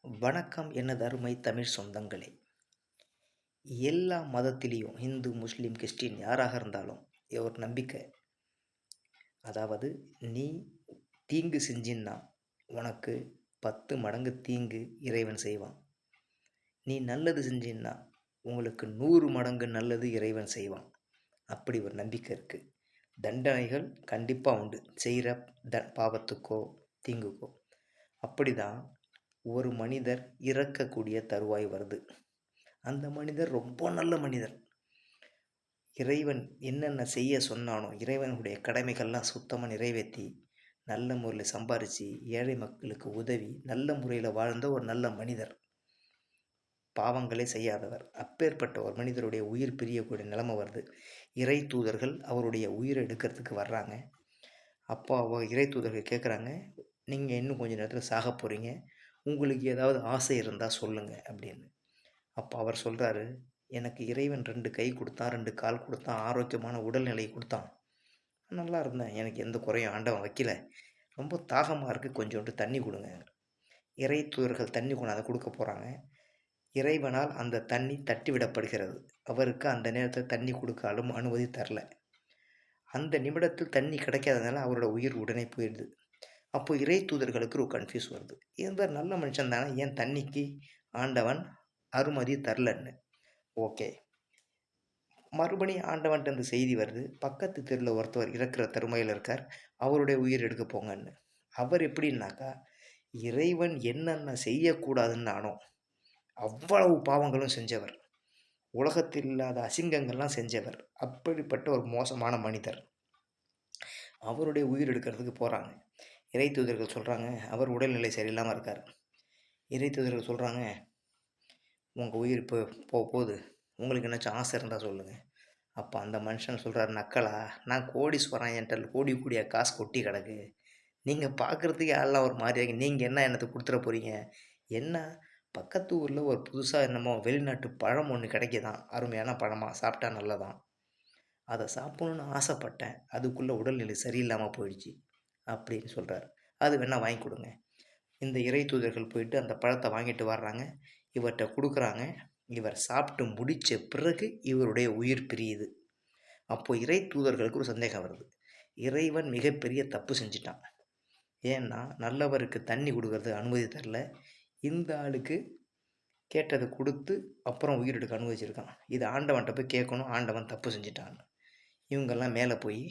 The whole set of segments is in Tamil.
வணக்கம் எனது அருமை தமிழ் சொந்தங்களே. எல்லா மதத்திலையும் இந்து, முஸ்லீம், கிறிஸ்டின் யாராக இருந்தாலும் ஒரு நம்பிக்கை. அதாவது நீ தீங்கு செஞ்சின்னா உனக்கு 10 மடங்கு தீங்கு இறைவன் செய்வான். நீ நல்லது செஞ்சின்னா உங்களுக்கு 100 மடங்கு நல்லது இறைவன் செய்வான். அப்படி ஒரு நம்பிக்கை இருக்குது. தண்டனைகள் கண்டிப்பாக உண்டு செய்கிற பாவத்துக்கோ தீங்குக்கோ. அப்படி தான் ஒரு மனிதர் இறக்கக்கூடிய தருவாய் வருது. அந்த மனிதர் ரொம்ப நல்ல மனிதர். இறைவன் என்னென்ன செய்ய சொன்னானோ இறைவனுடைய கடமைகள்லாம் சுத்தமாக நிறைவேற்றி நல்ல முறையில் சம்பாரித்து ஏழை மக்களுக்கு உதவி நல்ல முறையில் வாழ்ந்த ஒரு நல்ல மனிதர், பாவங்களே செய்யாதவர். அப்பேற்பட்ட ஒரு மனிதருடைய உயிர் பிரியக்கூடிய நிலைமை வருது. இறை தூதர்கள் அவருடைய உயிரை எடுக்கிறதுக்கு வர்றாங்க. அப்போ இறை தூதர்கள் கேட்குறாங்க, நீங்கள் இன்னும் கொஞ்சம் நேரத்தில் சாக போகிறீங்க, உங்களுக்கு ஏதாவது ஆசை இருந்தால் சொல்லுங்கள் அப்படின்னு. அப்போ அவர் சொல்கிறாரு, எனக்கு இறைவன் 2 கை கொடுத்தான், 2 கால் கொடுத்தான், ஆரோக்கியமான உடல்நிலை கொடுத்தான், நல்லா இருந்தேன், எனக்கு எந்த குறையும் ஆண்டவன் வைக்கல, ரொம்ப தாகமாக இருக்குது, கொஞ்சோண்டு தண்ணி கொடுங்க. இறை தூதர்கள் தண்ணி கொண்டாந்து கொடுக்க போகிறாங்க. இறைவனால் அந்த தண்ணி தட்டி விடப்படுகிறது. அவருக்கு அந்த நேரத்தில் தண்ணி கொடுக்க அனுமதி தரல. அந்த நிமிடத்தில் தண்ணி கிடைக்காதனால அவரோட உயிர் உடனே போயிடுது. அப்போ இறை தூதர்களுக்கு ஒரு கன்ஃபியூஸ் வருது, இவர் நல்ல மனுஷன் தானே, ஏன் தண்ணிக்கு ஆண்டவன் அனுமதி தரலன்னு. ஓகே, மறுபடியும் ஆண்டவன்ட்டு அந்த செய்தி வருது, பக்கத்து தெருவில் ஒருத்தவர் இறக்குற தருமையில் இருக்கார், அவருடைய உயிர் எடுக்க போங்கன்னு. அவர் எப்படின்னாக்கா, இறைவன் என்னென்ன செய்யக்கூடாதுன்னானோ அவ்வளவு பாவங்களும் செஞ்சவர், உலகத்தில் இல்லாத அசிங்கங்கள்லாம் செஞ்சவர். அப்படிப்பட்ட ஒரு மோசமான மனிதர். அவருடைய உயிர் எடுக்கிறதுக்கு போகிறாங்க. இறை தூதர்கள் சொல்கிறாங்க, அவர் உடல்நிலை சரியில்லாமல் இருக்கார். இறை தூதர்கள் சொல்கிறாங்க, உங்கள் உயிர் இப்போ போகுது, உங்களுக்கு என்னாச்சும் ஆசை இருந்தால் சொல்லுங்கள். அப்போ அந்த மனுஷன் சொல்கிறார், நக்கலா, நான் கோடீஸ்வரன், என்கிட்ட கோடி கோடியாக காசு கொட்டி கிடக்கு, நீங்கள் பார்க்குறதுக்கு எல்லாம் ஒரு மாதிரியாகி, நீங்கள் என்ன என்னத்தை கொடுத்துட போகிறீங்க, என்ன பக்கத்து ஊரில் ஒரு புதுசாக என்னமோ வெளிநாட்டு பழம் ஒன்று கிடைக்கிதான், அருமையான பழமாக, சாப்பிட்டா நல்லதான், அதை சாப்பிடணுன்னு ஆசைப்பட்டேன், அதுக்குள்ளே உடல்நிலை சரியில்லாமல் போயிடுச்சு அப்படின்னு சொல்கிறார். அது வேணால் வாங்கி கொடுங்க. இந்த இறை தூதர்கள் போயிட்டு அந்த பழத்தை வாங்கிட்டு வர்றாங்க, இவர்கிட்ட கொடுக்குறாங்க. இவர் சாப்பிட்டு முடித்த பிறகு இவருடைய உயிர் பிரியுது. அப்போ இறை தூதர்களுக்கு ஒரு சந்தேகம் வருது, இறைவன் மிகப்பெரிய தப்பு செஞ்சிட்டான். ஏன்னா நல்லவருக்கு தண்ணி கொடுக்கறது அனுமதி தரல, இந்த ஆளுக்கு கேட்டதை கொடுத்து அப்புறம் உயிர் எடுக்க அனுமதிச்சிருக்கான். இது ஆண்டவன்கிட்ட போய் கேட்கணும், ஆண்டவன் தப்பு செஞ்சிட்டான்னு. இவங்கெல்லாம் மேலே போய்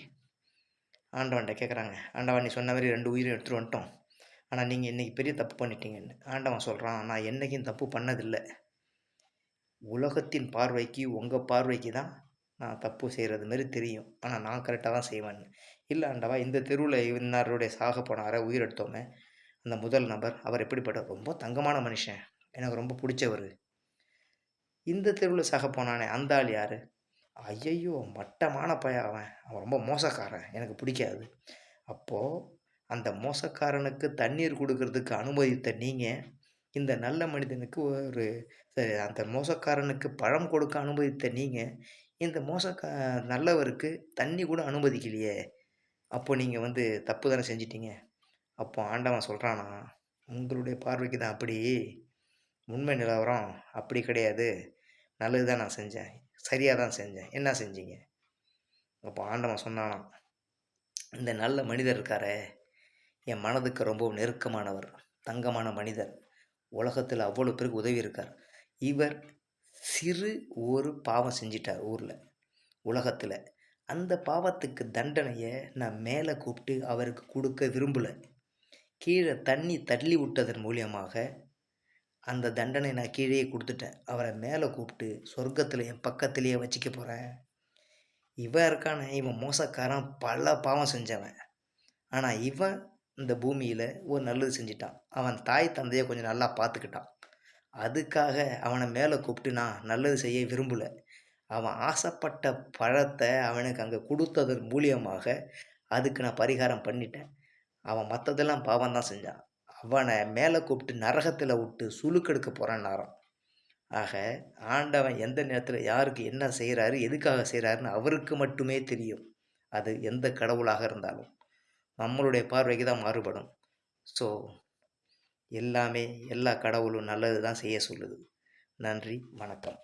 ஆண்டவன்கிட்ட கேட்குறாங்க, ஆண்டவன் நீ சொன்ன மாதிரி 2 உயிரை எடுத்துகிட்டு வந்துட்டோம், ஆனால் நீங்கள் இன்றைக்கி பெரிய தப்பு பண்ணிட்டீங்கன்னு. ஆண்டவன் சொல்கிறான், நான் என்றைக்கும் தப்பு பண்ணதில்லை, உலகத்தின் பார்வைக்கு உங்கள் பார்வைக்கு தான் நான் தப்பு செய்கிறது மாரி தெரியும், ஆனால் நான் கரெக்டாக தான் செய்வேன்னு. இல்லை ஆண்டவா, இந்த தெருவில் இன்னாருடைய சாக போனார உயிர் எடுத்தோமே, அந்த முதல் நபர் அவர் எப்படிப்பட்ட ரொம்ப தங்கமான மனுஷன், எனக்கு ரொம்ப பிடிச்சவர். இந்த தெருவில் சாக போனானே அந்த ஆள் யார், ஐயையோ மட்டமான பையன், அவன் ரொம்ப மோசக்காரன், எனக்கு பிடிக்காது. அப்போது அந்த மோசக்காரனுக்கு தண்ணீர் கொடுக்கறதுக்கு அனுமதித்த நீங்கள், இந்த நல்ல மனிதனுக்கு ஒரு அந்த மோசக்காரனுக்கு பழம் கொடுக்க அனுமதித்த நீங்கள், இந்த நல்லவருக்கு தண்ணி கூட அனுமதிக்கலையே, அப்போ நீங்கள் தப்பு தானே செஞ்சிட்டீங்க. அப்போ ஆண்டவன் சொல்கிறானா, உங்களுடைய பார்வைக்கு தான் அப்படி, உண்மை நிலவரம் அப்படி கிடையாது, நல்லது தான் நான் செஞ்சேன், சரியாக தான் செஞ்சேன், என்ன செஞ்சீங்க. அப்போ ஆண்டவன் சொன்னானா, இந்த நல்ல மனிதர் இருக்காரே, என் மனதுக்கு ரொம்ப நெருக்கமானவர், தங்கமான மனிதர், உலகத்தில் அவ்வளோ பேருக்கு உதவி இருக்கார், இவர் சிறு ஒரு பாவம் செஞ்சிட்டார் ஊரில், உலகத்தில். அந்த பாவத்துக்கு தண்டனையை நான் மேலே கூப்பிட்டு அவருக்கு கொடுக்க விரும்பலை, கீழே தண்ணி தள்ளி விட்டதன் மூலியமாக அந்த தண்டனை நான் கீழே கொடுத்துட்டேன், அவரை மேலே கூப்பிட்டு சொர்க்கத்தில் என் பக்கத்திலேயே வச்சுக்க போகிறேன். இவன் இருக்கானே, இவன் மோசக்காரன், பல பாவம் செஞ்சவன், ஆனால் இவன் இந்த பூமியில் ஒரு நல்லது செஞ்சிட்டான், அவன் தாய் தந்தையை கொஞ்சம் நல்லா பார்த்துக்கிட்டான், அதுக்காக அவனை மேலே கூப்பிட்டு நான் நல்லது செய்ய விரும்பலை, அவன் ஆசைப்பட்ட பழத்தை அவனுக்கு அங்கே கொடுத்ததன் மூலியமாக அதுக்கு நான் பரிகாரம் பண்ணிட்டேன், அவன் மற்றதெல்லாம் பாவம் தான் செஞ்சான், அவனை மேலே கூப்பிட்டு நரகத்தில் விட்டு சுழுக்கெடுக்க போகிறான்னாராம். ஆக ஆண்டவன் எந்த நேரத்தில் யாருக்கு என்ன செய்கிறாரு, எதுக்காக செய்கிறாருன்னு அவருக்கு மட்டுமே தெரியும். அது எந்த கடவுளாக இருந்தாலும் நம்மளுடைய பார்வைக்கு தான் மாறுபடும். ஸோ எல்லாமே எல்லா கடவுளும் நல்லது தான் செய்ய சொல்லுது. நன்றி, வணக்கம்.